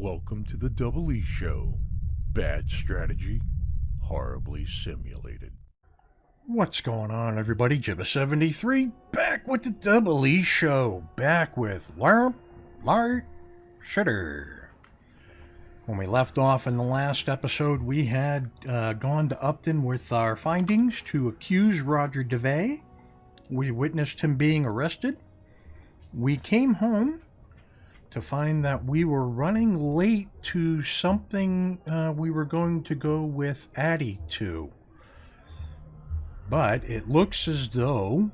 Welcome to the Double E Show. Bad strategy, horribly simulated. What's going on, everybody? Jibba73 back with the Double E Show. Back with Lamplight City. When we left off in the last episode, we had gone to Upton with our findings to accuse Roger DeVay. We witnessed him being arrested. We came home to find that we were running late to something we were going to go with Addy to. But it looks as though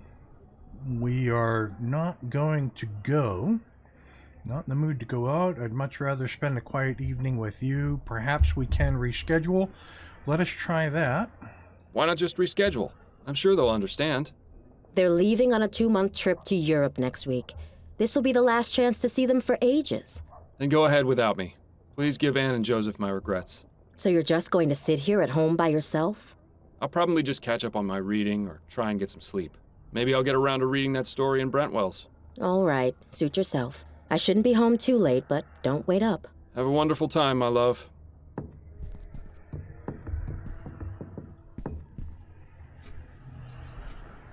we are not going to go. Not in the mood to go out. I'd much rather spend a quiet evening with you. Perhaps we can reschedule. Let us try that. Why not just reschedule? I'm sure they'll understand. They're leaving on a 2-month trip to Europe next week. This will be the last chance to see them for ages. Then go ahead without me. Please give Anne and Joseph my regrets. So you're just going to sit here at home by yourself? I'll probably just catch up on my reading or try and get some sleep. Maybe I'll get around to reading that story in Brentwell's. All right, suit yourself. I shouldn't be home too late, but don't wait up. Have a wonderful time, my love.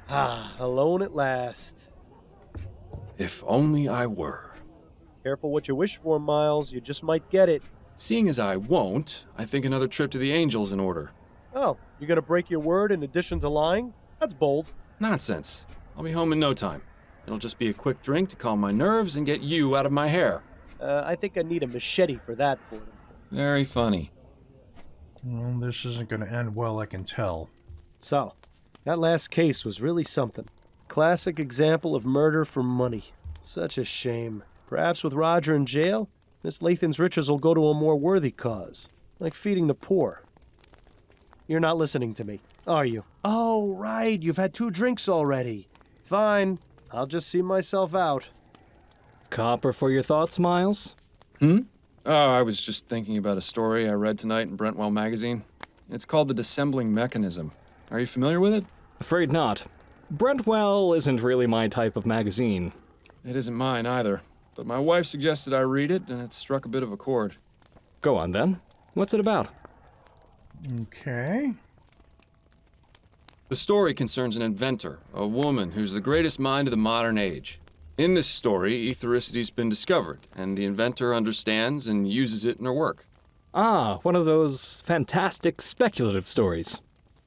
Alone at last. If only I were. Careful what you wish for, Miles. You just might get it. Seeing as I won't, I think another trip to the Angel's in order. Oh, you're gonna break your word in addition to lying? That's bold. Nonsense. I'll be home in no time. It'll just be a quick drink to calm my nerves and get you out of my hair. I think I need a machete for that, Fordham. Very funny. Well, this isn't going to end well, I can tell. So, that last case was really something. Classic example of murder for money. Such a shame. Perhaps with Roger in jail, Miss Lathan's riches will go to a more worthy cause, like feeding the poor. You're not listening to me, are you? Oh, right, you've had 2 drinks already. Fine, I'll just see myself out. Copper for your thoughts, Miles? Oh, I was just thinking about a story I read tonight in Brentwell magazine. It's called The Dissembling Mechanism. Are you familiar with it? Afraid not. Brentwell isn't really my type of magazine. It isn't mine either, but my wife suggested I read it, and it struck a bit of a chord. Go on, then. What's it about? Okay. The story concerns an inventor, a woman who's the greatest mind of the modern age. In this story, ethericity's been discovered, and the inventor understands and uses it in her work. Ah, one of those fantastic speculative stories.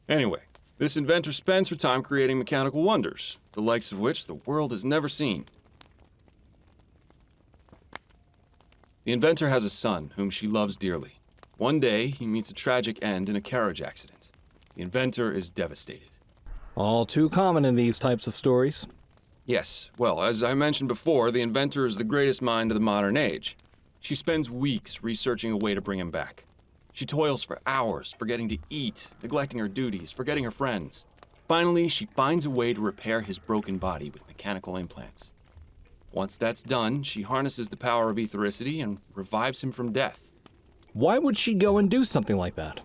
Anyway, this inventor spends her time creating mechanical wonders, the likes of which the world has never seen. The inventor has a son whom she loves dearly. One day, he meets a tragic end in a carriage accident. The inventor is devastated. All too common in these types of stories. Yes, well, as I mentioned before, the inventor is the greatest mind of the modern age. She spends weeks researching a way to bring him back. She toils for hours, forgetting to eat, neglecting her duties, forgetting her friends. Finally, she finds a way to repair his broken body with mechanical implants. Once that's done, she harnesses the power of ethericity and revives him from death. Why would she go and do something like that?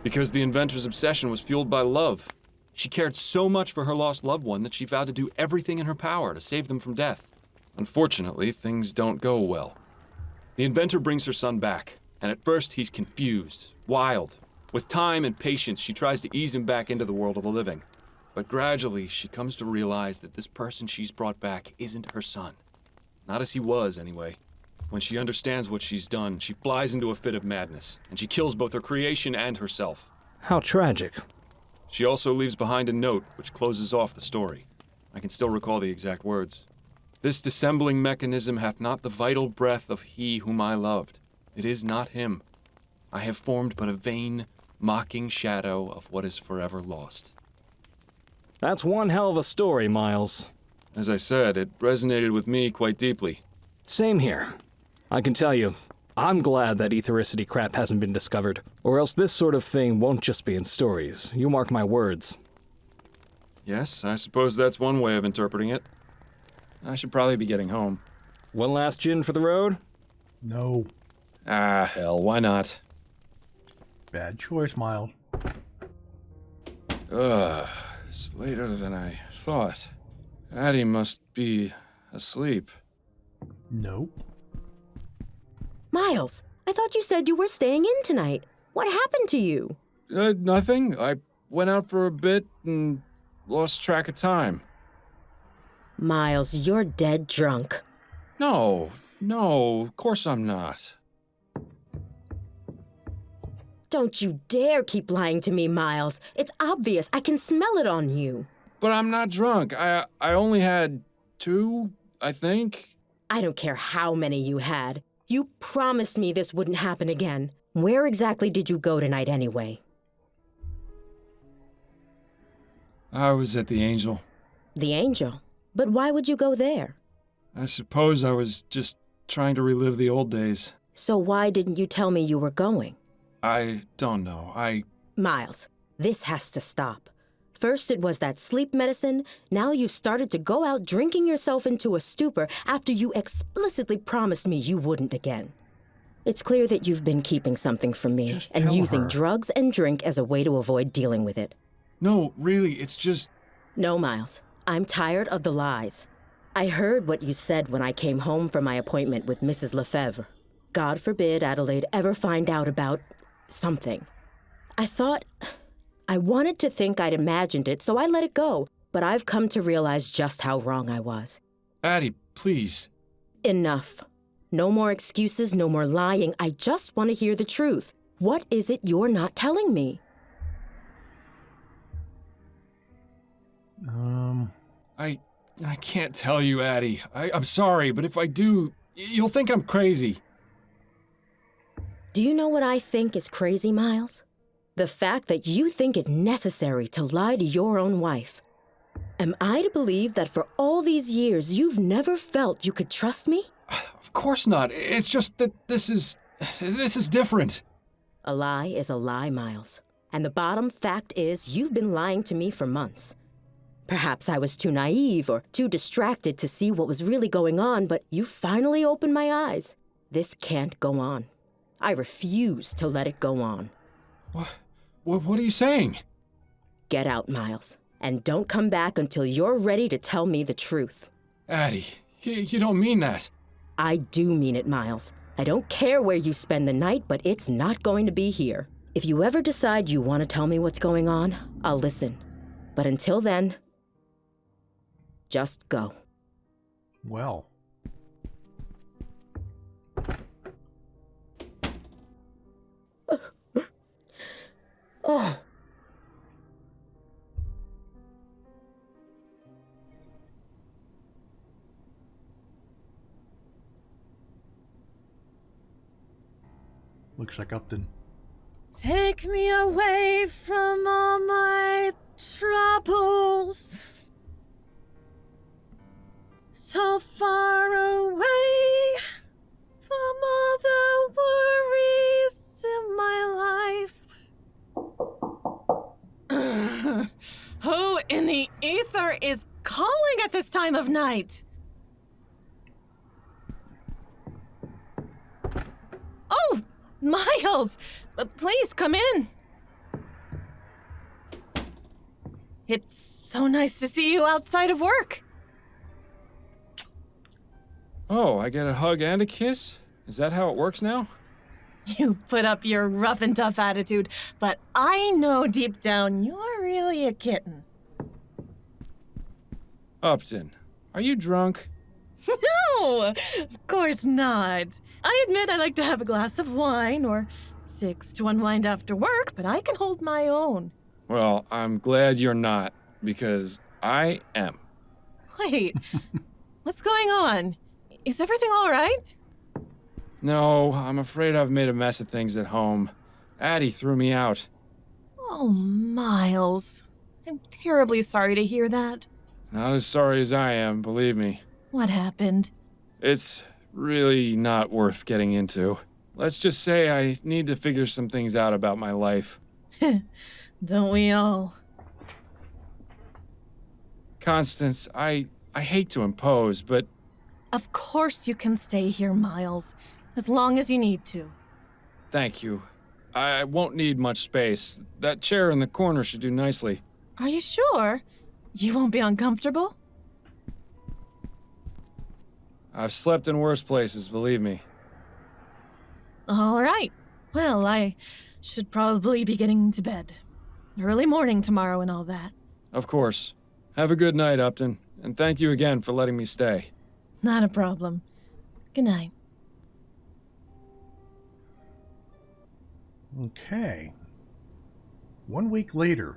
Because the inventor's obsession was fueled by love. She cared so much for her lost loved one that she vowed to do everything in her power to save them from death. Unfortunately, things don't go well. The inventor brings her son back, and at first he's confused, wild. With time and patience, she tries to ease him back into the world of the living. But gradually, she comes to realize that this person she's brought back isn't her son. Not as he was, anyway. When she understands what she's done, she flies into a fit of madness, and she kills both her creation and herself. How tragic. She also leaves behind a note which closes off the story. I can still recall the exact words. This dissembling mechanism hath not the vital breath of he whom I loved. It is not him. I have formed but a vain, mocking shadow of what is forever lost. That's one hell of a story, Miles. As I said, it resonated with me quite deeply. Same here. I can tell you, I'm glad that ethericity crap hasn't been discovered, or else this sort of thing won't just be in stories. You mark my words. Yes, I suppose that's one way of interpreting it. I should probably be getting home. One last gin for the road? No. Ah, hell, why not? Bad choice, Miles. It's later than I thought. Addy must be asleep. Nope. Miles, I thought you said you were staying in tonight. What happened to you? Nothing. I went out for a bit and lost track of time. Miles, you're dead drunk. No, of course I'm not. Don't you dare keep lying to me, Miles. It's obvious. I can smell it on you. But I'm not drunk. I only had 2, I think. I don't care how many you had. You promised me this wouldn't happen again. Where exactly did you go tonight anyway? I was at the Angel. The Angel? But why would you go there? I suppose I was just trying to relive the old days. So why didn't you tell me you were going? I don't know. Miles, this has to stop. First it was that sleep medicine, now you've started to go out drinking yourself into a stupor after you explicitly promised me you wouldn't again. It's clear that you've been keeping something from me Just and tell using her. drugs and drink as a way to avoid dealing with it. No, really, it's just... No, Miles, I'm tired of the lies. I heard what you said when I came home from my appointment with Mrs. Lefebvre. God forbid Adelaide ever find out about something. I wanted to think I'd imagined it, so I let it go, but I've come to realize just how wrong I was. Addy, please. Enough. No more excuses, no more lying. I just want to hear the truth. What is it you're not telling me? I can't tell you, Addy. I'm sorry, but if I do, you'll think I'm crazy. Do you know what I think is crazy, Miles? The fact that you think it necessary to lie to your own wife. Am I to believe that for all these years you've never felt you could trust me? Of course not. It's just that this is different. A lie is a lie, Miles. And the bottom fact is you've been lying to me for months. Perhaps I was too naive or too distracted to see what was really going on, but you finally opened my eyes. This can't go on. I refuse to let it go on. What are you saying? Get out, Miles, and don't come back until you're ready to tell me the truth. Addy, you don't mean that. I do mean it, Miles. I don't care where you spend the night, but it's not going to be here. If you ever decide you want to tell me what's going on, I'll listen. But until then, just go. Well. Oh. Looks like Upton. Take me away from all my troubles. So far away from all the worries in my life. Who in the ether is calling at this time of night? Oh, Miles! Please come in. It's so nice to see you outside of work. Oh, I get a hug and a kiss? Is that how it works now? You put up your rough and tough attitude, but I know deep down you're really a kitten. Upton, are you drunk? No, of course not. I admit I like to have a glass of wine or 6 to unwind after work, but I can hold my own. Well, I'm glad you're not, because I am. Wait, what's going on? Is everything all right? No, I'm afraid I've made a mess of things at home. Addy threw me out. Oh, Miles. I'm terribly sorry to hear that. Not as sorry as I am, believe me. What happened? It's really not worth getting into. Let's just say I need to figure some things out about my life. Don't we all? Constance, I hate to impose, but Of course you can stay here, Miles, as long as you need to. thank you. I won't need much space. That chair in the corner should do nicely. Are you sure? You won't be uncomfortable? I've slept in worse places, believe me. All right. Well, I should probably be getting to bed. Early morning tomorrow and all that. Of course. Have a good night, Upton, and thank you again for letting me stay. Not a problem. Good night. Okay. 1 week later.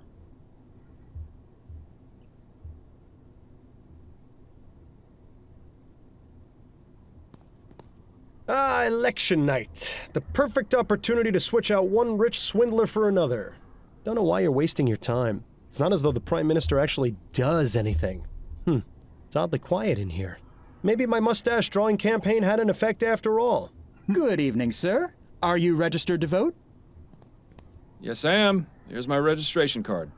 Election night. The perfect opportunity to switch out one rich swindler for another. Don't know why you're wasting your time. It's not as though the Prime Minister actually does anything. It's oddly quiet in here. Maybe my mustache drawing campaign had an effect after all. Good evening, sir. Are you registered to vote? Yes, I am. Here's my registration card.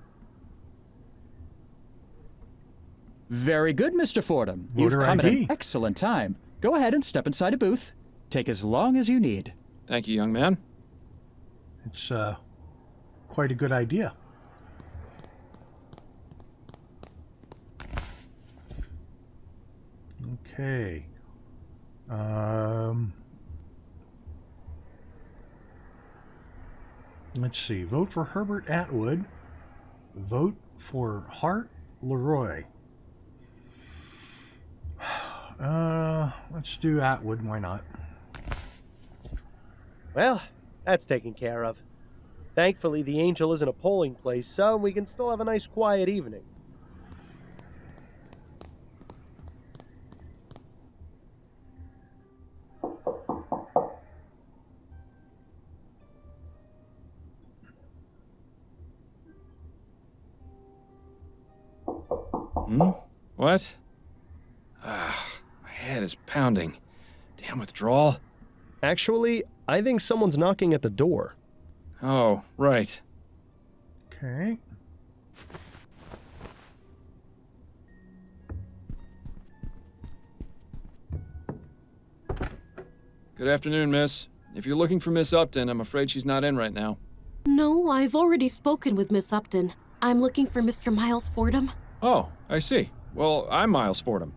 Very good, Mr. Fordham. Voter You've come at ID. an excellent time. Go ahead and step inside a booth. Take as long as you need. Thank you, young man. It's quite a good idea. Okay. Let's see. Vote for Herbert Atwood. Vote for Hart Leroy. Let's do Atwood. Why not? Well, that's taken care of. Thankfully, the Angel isn't a polling place, so we can still have a nice quiet evening. What? My head is pounding. Damn withdrawal. Actually, I think someone's knocking at the door. Oh, right. Okay. Good afternoon, miss. If you're looking for Miss Upton, I'm afraid she's not in right now. No, I've already spoken with Miss Upton. I'm looking for Mr. Miles Fordham. Oh, I see. Well, I'm Miles Fordham.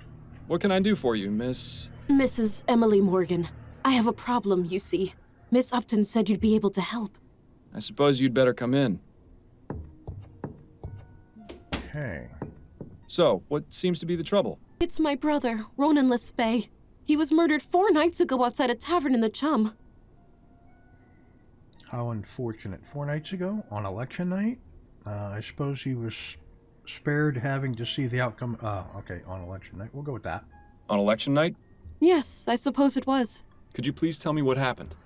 What can I do for you, Miss... Mrs. Emily Morgan. I have a problem, you see. Miss Upton said you'd be able to help. I suppose you'd better come in. Okay. So, what seems to be the trouble? It's my brother, Ronan Lespay. He was murdered 4 nights ago outside a tavern in the Chum. How unfortunate. 4 nights ago, on election night, I suppose he was spared having to see the outcome. Okay, on election night. We'll go with that. On election night? Yes, I suppose it was. Could you please tell me what happened?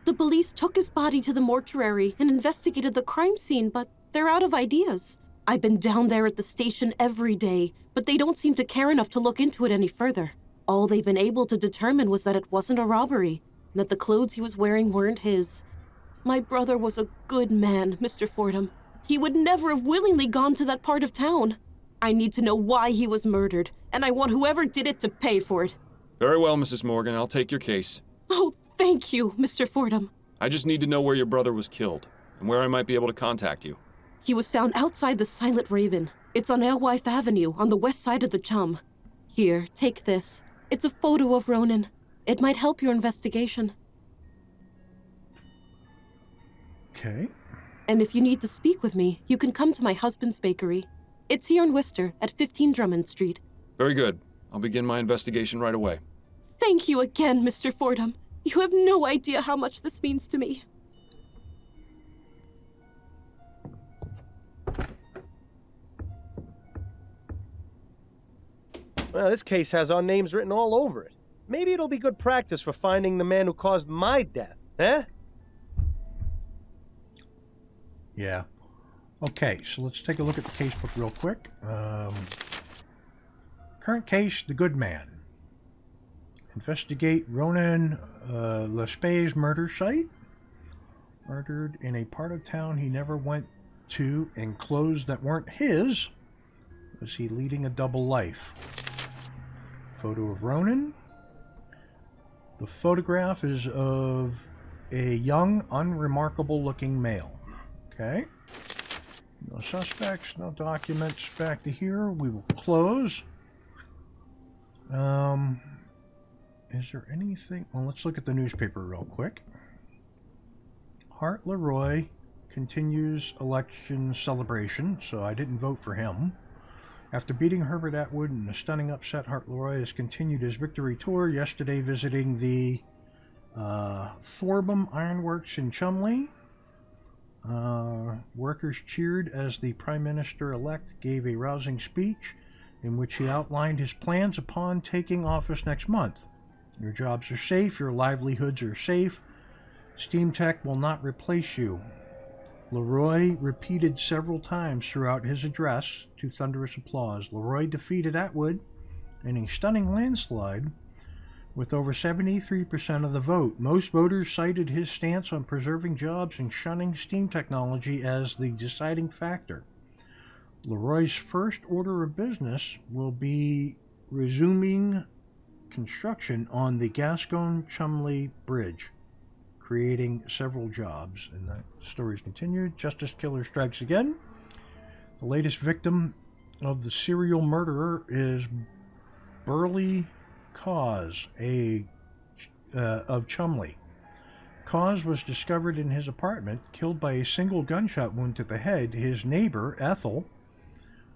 The police took his body to the mortuary and investigated the crime scene, but they're out of ideas. I've been down there at the station every day, but they don't seem to care enough to look into it any further. All they've been able to determine was that it wasn't a robbery, and that the clothes he was wearing weren't his. My brother was a good man, Mr. Fordham. He would never have willingly gone to that part of town. I need to know why he was murdered, and I want whoever did it to pay for it. Very well, Mrs. Morgan. I'll take your case. Oh, thank you, Mr. Fordham. I just need to know where your brother was killed, and where I might be able to contact you. He was found outside the Silent Raven. It's on Alewife Avenue, on the west side of the Chum. Here, take this. It's a photo of Ronan. It might help your investigation. Okay. And if you need to speak with me, you can come to my husband's bakery. It's here in Worcester, at 15 Drummond Street. Very good. I'll begin my investigation right away. Thank you again, Mr. Fordham. You have no idea how much this means to me. Well, this case has our names written all over it. Maybe it'll be good practice for finding the man who caused my death, eh? Yeah. Okay, so let's take a look at the casebook real quick. Current case, the good man. Investigate Ronan Lespay's murder site. Murdered in a part of town he never went to, and clothes that weren't his. Was he leading a double life? Photo of Ronan. The photograph is of a young, unremarkable looking male. Okay. No suspects, no documents. Back to here. We will close. Is there anything? Well, let's look at the newspaper real quick. Hart Leroy continues election celebration, so I didn't vote for him. After beating Herbert Atwood in a stunning upset, Hart Leroy has continued his victory tour, yesterday visiting the Fordham Ironworks in Chumley. Workers cheered as the Prime Minister-elect gave a rousing speech in which he outlined his plans upon taking office next month. Your jobs are safe, your livelihoods are safe. Steam Tech will not replace you. Leroy repeated several times throughout his address to thunderous applause. Leroy defeated Atwood in a stunning landslide with over 73% of the vote. Most voters cited his stance on preserving jobs and shunning steam technology as the deciding factor. Leroy's first order of business will be resuming construction on the Gascogne-Chumley Bridge, creating several jobs. And that story's continued. Justice Killer strikes again. The latest victim of the serial murderer is Burley Cause, of Chumley. Cause was discovered in his apartment, killed by a single gunshot wound to the head. His neighbor, Ethel,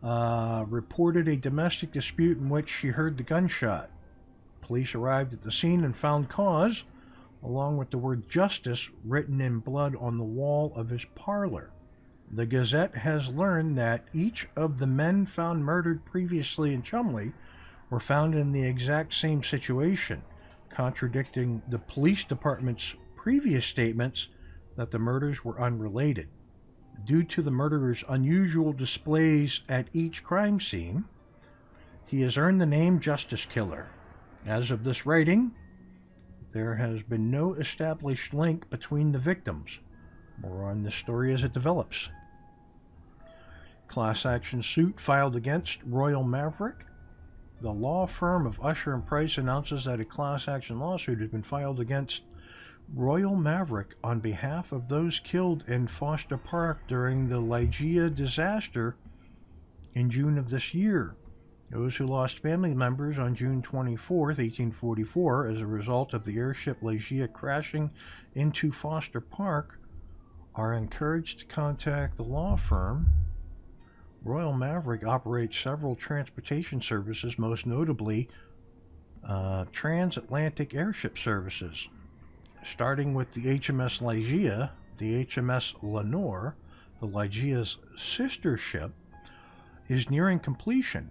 reported a domestic dispute in which she heard the gunshot. Police arrived at the scene and found Cause, along with the word justice written in blood on the wall of his parlor. The Gazette has learned that each of the men found murdered previously in Chumley were found in the exact same situation, contradicting the police department's previous statements that the murders were unrelated. Due to the murderer's unusual displays at each crime scene, he has earned the name Justice Killer. As of this writing, there has been no established link between the victims. More on this story as it develops. Class action suit filed against Royal Maverick. The law firm of Usher and Price announces that a class action lawsuit has been filed against Royal Maverick on behalf of those killed in Foster Park during the Ligeia disaster in June of this year. Those who lost family members on June 24, 1844, as a result of the airship Ligeia crashing into Foster Park, are encouraged to contact the law firm. Royal Maverick operates several transportation services, most notably transatlantic airship services. Starting with the HMS Ligeia, the HMS Lenore, the Ligeia's sister ship, is nearing completion.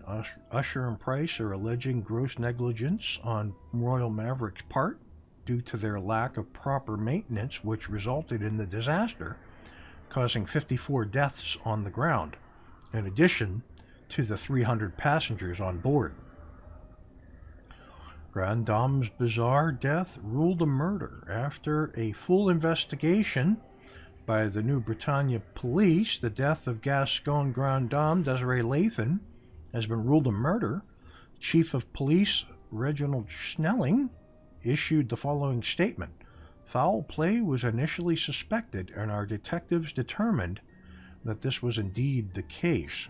Usher and Price are alleging gross negligence on Royal Maverick's part due to their lack of proper maintenance, which resulted in the disaster, causing 54 deaths on the ground, in addition to the 300 passengers on board. Grand Dame's bizarre death ruled a murder. After a full investigation by the New Bretagne police, the death of Gascogne Grand Dame Desiree Lathan has been ruled a murder. Chief of Police Reginald Snelling issued the following statement. Foul play was initially suspected, and our detectives determined that this was indeed the case.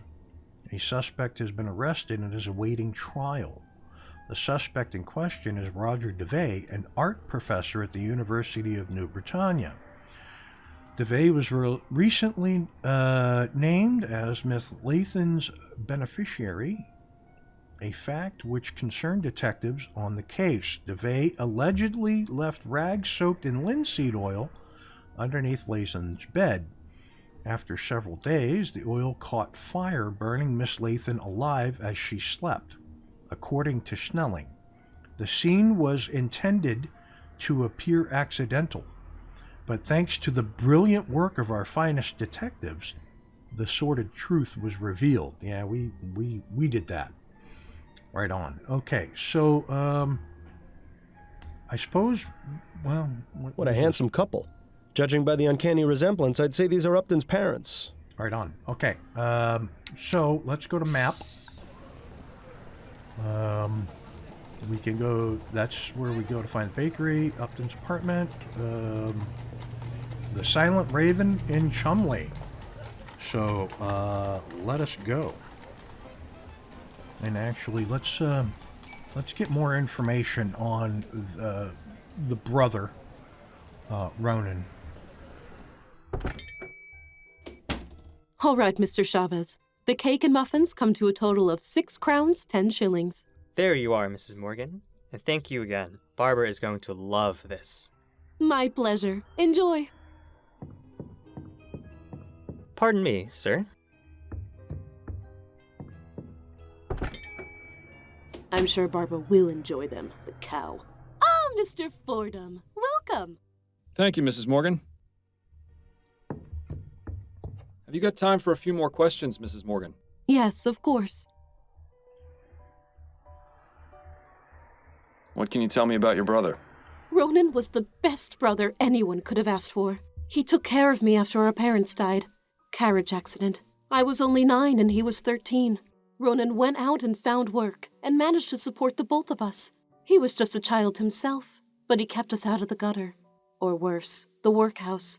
A suspect has been arrested and is awaiting trial. The suspect in question is Roger DeVay, an art professor at the University of New Bretagne. DeVay was recently named as Miss Lathan's beneficiary, a fact which concerned detectives on the case. DeVay allegedly left rags soaked in linseed oil underneath Lathan's bed. After several days, the oil caught fire, burning Miss Lathan alive as she slept. According to Snelling, the scene was intended to appear accidental, but thanks to the brilliant work of our finest detectives, the sordid truth was revealed. Yeah, we did that. Right on. Okay, so I suppose, well, what a handsome couple. Judging by the uncanny resemblance, I'd say these are Upton's parents. Right on. Okay, so let's go to map. We can go, that's where we go to find the bakery, Upton's apartment, the Silent Raven in Chumley. So, let us go. And actually, let's get more information on the brother, Ronan. All right, Mr. Chavez. The cake and muffins come to a total of 6 crowns, 10 shillings. There you are, Mrs. Morgan. And thank you again. Barbara is going to love this. My pleasure. Enjoy. Pardon me, sir. I'm sure Barbara will enjoy them, the cow. Ah, Mr. Fordham. Welcome. Thank you, Mrs. Morgan. Have you got time for a few more questions, Mrs. Morgan? Yes, of course. What can you tell me about your brother? Ronan was the best brother anyone could have asked for. He took care of me after our parents died. Carriage accident. I was only 9 and he was 13. Ronan went out and found work and managed to support the both of us. He was just a child himself, but he kept us out of the gutter. Or worse, the workhouse.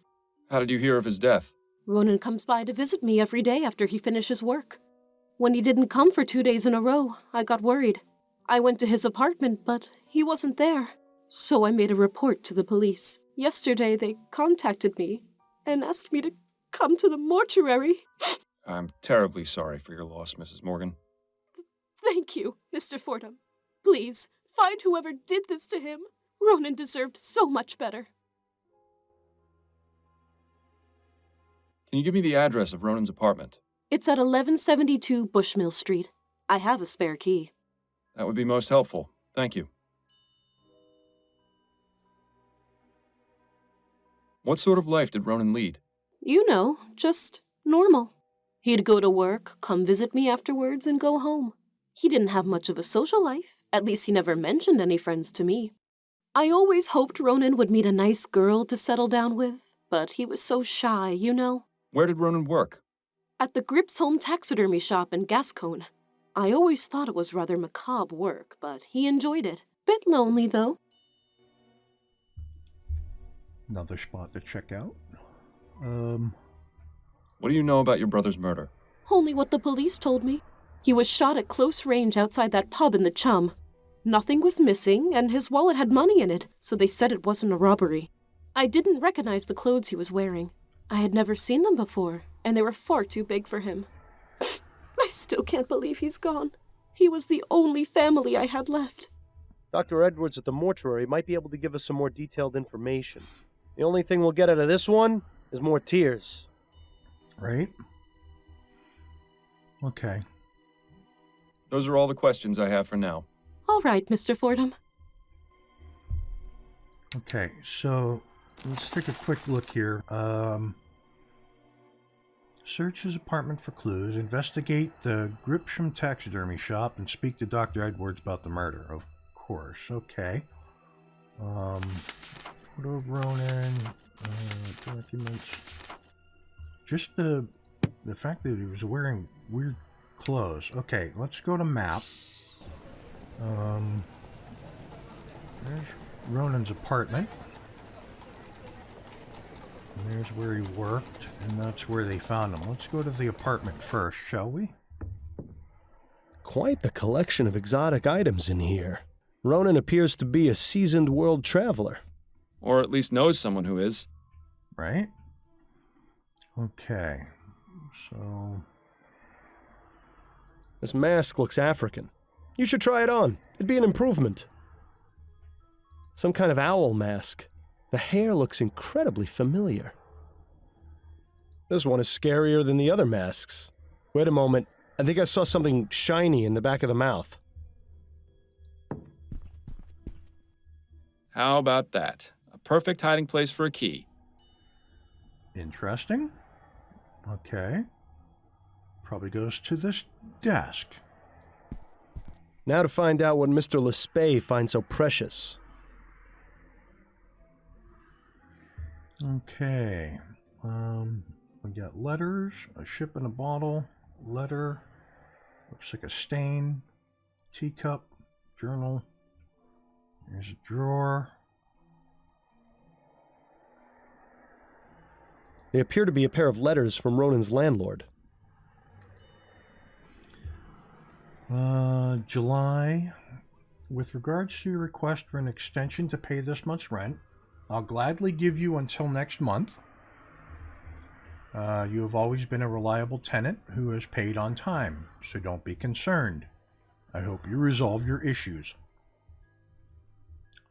How did you hear of his death? Ronan comes by to visit me every day after he finishes work. When he didn't come for 2 days in a row, I got worried. I went to his apartment, but he wasn't there. So I made a report to the police. Yesterday, they contacted me and asked me to come to the mortuary. I'm terribly sorry for your loss, Mrs. Morgan. Thank you, Mr. Fordham. Please, find whoever did this to him. Ronan deserved so much better. Can you give me the address of Ronan's apartment? It's at 1172 Bushmill Street. I have a spare key. That would be most helpful. Thank you. What sort of life did Ronan lead? You know, just normal. He'd go to work, come visit me afterwards, and go home. He didn't have much of a social life. At least he never mentioned any friends to me. I always hoped Ronan would meet a nice girl to settle down with, but he was so shy, you know. Where did Ronan work? At the Grips Home Taxidermy Shop in Gascone. I always thought it was rather macabre work, but he enjoyed it. Bit lonely, though. Another spot to check out. What do you know about your brother's murder? Only what the police told me. He was shot at close range outside that pub in the Chum. Nothing was missing, and his wallet had money in it, so they said it wasn't a robbery. I didn't recognize the clothes he was wearing. I had never seen them before, and they were far too big for him. I still can't believe he's gone. He was the only family I had left. Dr. Edwards at the mortuary might be able to give us some more detailed information. The only thing we'll get out of this one is more tears. Right? Okay. Those are all the questions I have for now. All right, Mr. Fordham. Okay, so let's take a quick look here. Search his apartment for clues, investigate the Gripsham taxidermy shop, and speak to Dr. Edwards about the murder. Of course, okay. Photo of Ronan, documents. Just the fact that he was wearing weird clothes. Okay, let's go to map. There's Ronan's apartment. And there's where he worked, and that's where they found him. Let's go to the apartment first, shall we? Quite the collection of exotic items in here. Ronan appears to be a seasoned world traveler. Or at least knows someone who is. Right? Okay. So... This mask looks African. You should try it on. It'd be an improvement. Some kind of owl mask. The hair looks incredibly familiar. This one is scarier than the other masks. Wait a moment. I think I saw something shiny in the back of the mouth. How about that? A perfect hiding place for a key. Interesting. Okay. Probably goes to this desk. Now to find out what Mr. Lespay finds so precious. Okay. We got letters, a ship in a bottle, letter, looks like a stain, teacup, journal. There's a drawer. They appear to be a pair of letters from Ronan's landlord. July. With regards to your request for an extension to pay this month's rent, I'll gladly give you until next month. You have always been a reliable tenant who has paid on time, so don't be concerned. I hope you resolve your issues.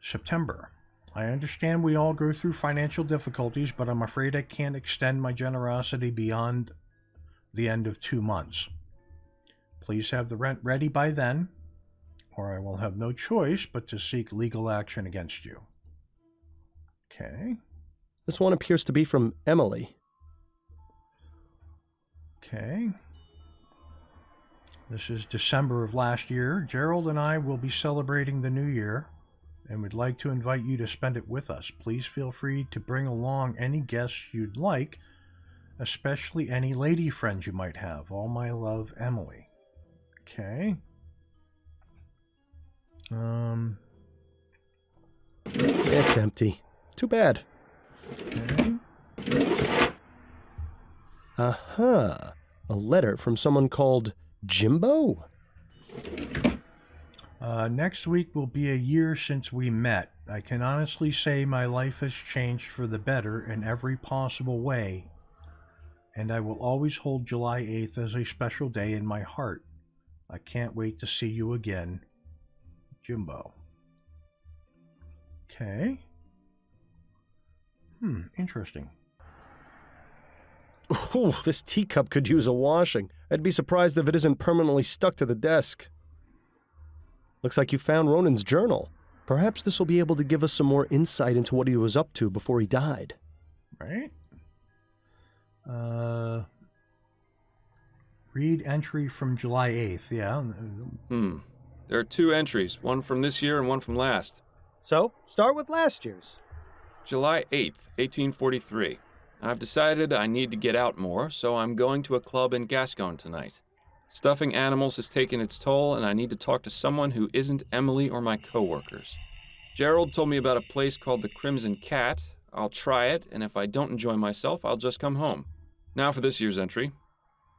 September. I understand we all go through financial difficulties, but I'm afraid I can't extend my generosity beyond the end of 2 months. Please have the rent ready by then, or I will have no choice but to seek legal action against you. Okay. This one appears to be from Emily. Okay. This is December of last year. Gerald and I will be celebrating the new year and would like to invite you to spend it with us. Please feel free to bring along any guests you'd like, especially any lady friends you might have. All my love, Emily. Okay. It's empty. Too bad. Okay. Aha. A letter from someone called Jimbo? Next week will be a year since we met. I can honestly say my life has changed for the better in every possible way, and I will always hold July 8th as a special day in my heart. I can't wait to see you again, Jimbo. Okay. Interesting. Ooh, this teacup could use a washing. I'd be surprised if it isn't permanently stuck to the desk. Looks like you found Ronan's journal. Perhaps this will be able to give us some more insight into what he was up to before he died. Right? Read entry from July 8th, yeah. There are 2 entries, one from this year and one from last. So, start with last year's. July 8th, 1843. I've decided I need to get out more, so I'm going to a club in Gascon tonight. Stuffing animals has taken its toll, and I need to talk to someone who isn't Emily or my coworkers. Gerald told me about a place called the Crimson Cat. I'll try it, and if I don't enjoy myself, I'll just come home. Now for this year's entry.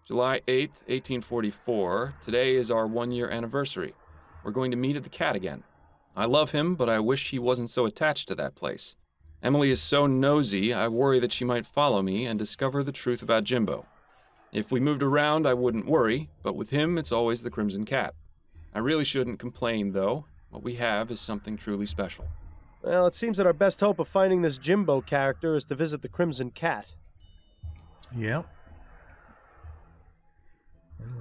July 8th, 1844. Today is our 1-year anniversary. We're going to meet at the Cat again. I love him, but I wish he wasn't so attached to that place. Emily is so nosy, I worry that she might follow me and discover the truth about Jimbo. If we moved around, I wouldn't worry, but with him, it's always the Crimson Cat. I really shouldn't complain, though. What we have is something truly special. Well, it seems that our best hope of finding this Jimbo character is to visit the Crimson Cat. Yep.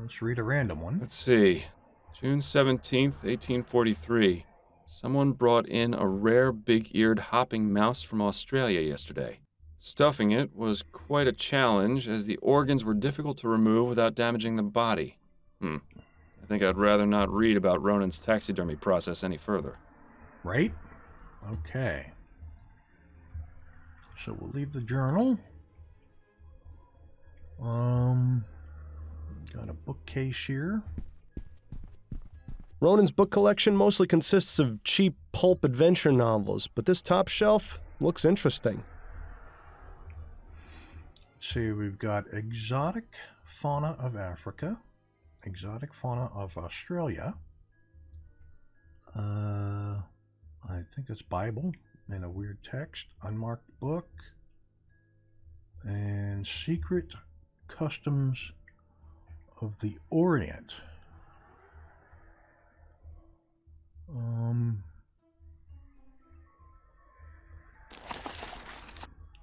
Let's read a random one. Let's see. June 17th, 1843. Someone brought in a rare big-eared hopping mouse from Australia yesterday. Stuffing it was quite a challenge, as the organs were difficult to remove without damaging the body. I think I'd rather not read about Ronan's taxidermy process any further. Right? Okay. So we'll leave the journal. Got a bookcase here. Ronan's book collection mostly consists of cheap pulp adventure novels, but this top shelf looks interesting. Let's see, we've got exotic fauna of Africa, exotic fauna of Australia. I think that's Bible in a weird text, unmarked book, and secret customs of the Orient.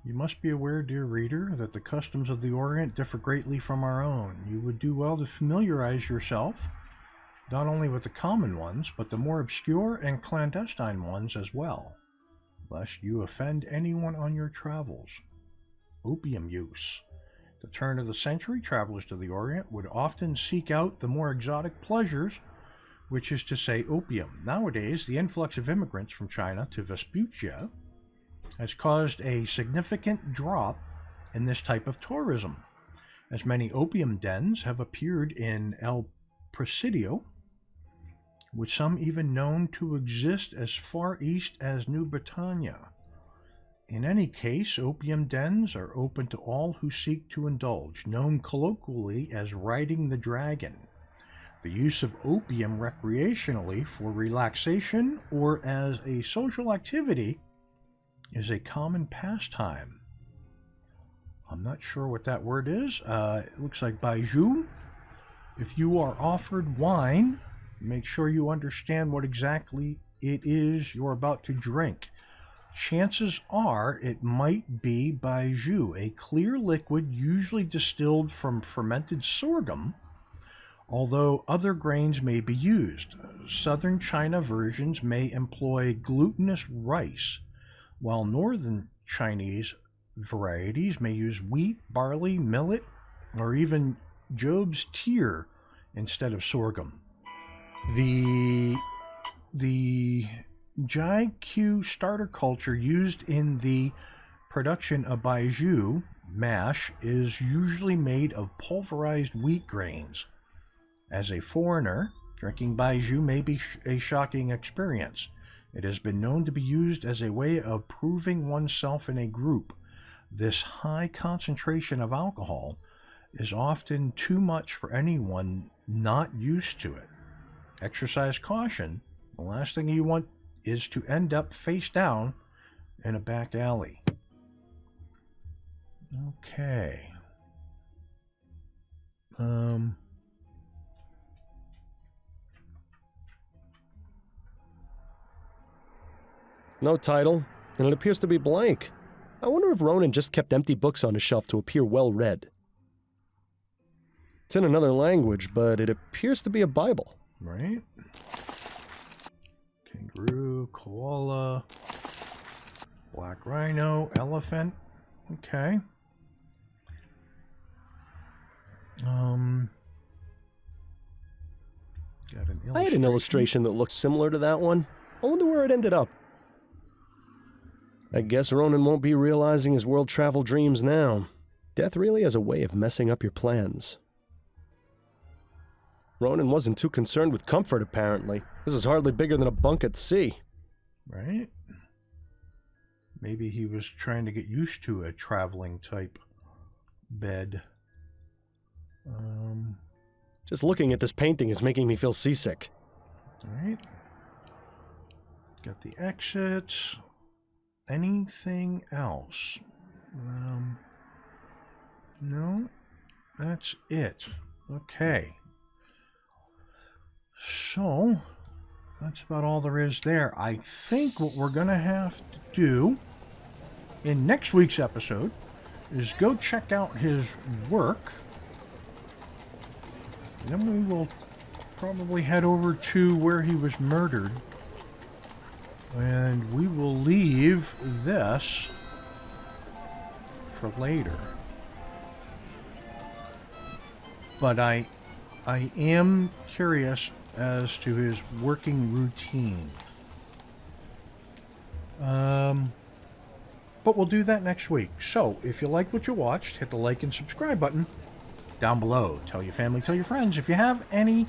You must be aware, dear reader, that the customs of the Orient differ greatly from our own. You would do well to familiarize yourself not only with the common ones, but the more obscure and clandestine ones as well, lest you offend anyone on your travels. Opium use. At the turn of the century, travelers to the Orient would often seek out the more exotic pleasures, which is to say opium. Nowadays, the influx of immigrants from China to Vespuccia has caused a significant drop in this type of tourism, as many opium dens have appeared in El Presidio, with some even known to exist as far east as New Bretagne. In any case, opium dens are open to all who seek to indulge, known colloquially as riding the dragon. The use of opium recreationally for relaxation or as a social activity is a common pastime I'm not sure what that word is. It looks like bijou. If you are offered wine, make sure you understand what exactly it is you're about to drink. Chances are it might be bijou, a clear liquid usually distilled from fermented sorghum, although other grains may be used. Southern China versions may employ glutinous rice, while northern Chinese varieties may use wheat, barley, millet, or even Job's tear instead of sorghum. The Jai-Q starter culture used in the production of bijou mash is usually made of pulverized wheat grains. As a foreigner, drinking bijou may be a shocking experience. It has been known to be used as a way of proving oneself in a group. This high concentration of alcohol is often too much for anyone not used to it. Exercise caution. The last thing you want is to end up face down in a back alley. Okay. No title, and it appears to be blank. I wonder if Ronan just kept empty books on his shelf to appear well-read. It's in another language, but it appears to be a Bible. Right? Kangaroo, koala, black rhino, elephant. Okay. Got an I had an illustration that looked similar to that one. I wonder where it ended up. I guess Ronan won't be realizing his world travel dreams now. Death really has a way of messing up your plans. Ronan wasn't too concerned with comfort, apparently. This is hardly bigger than a bunk at sea. Right? Maybe he was trying to get used to a traveling type bed. Just looking at this painting is making me feel seasick. Alright. Got the exits. Anything else? No, that's it. Okay. So, that's about all there is there. I think what we're going to have to do in next week's episode is go check out his work. Then we will probably head over to where he was murdered. And we will leave this for later. But I am curious as to his working routine. But we'll do that next week. So, if you liked what you watched, hit the like and subscribe button down below. Tell your family, tell your friends. If you have any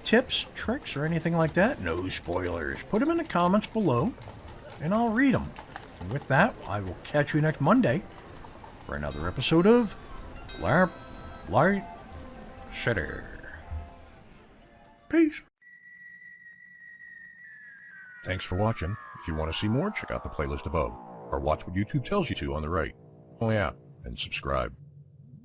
tips, tricks, or anything like that, no spoilers, put them in the comments below, and I'll read them. And with that, I will catch you next Monday for another episode of Lamplight City. Peace. Thanks for watching. If you want to see more, check out the playlist above, or watch what YouTube tells you to on the right. Oh yeah, and subscribe.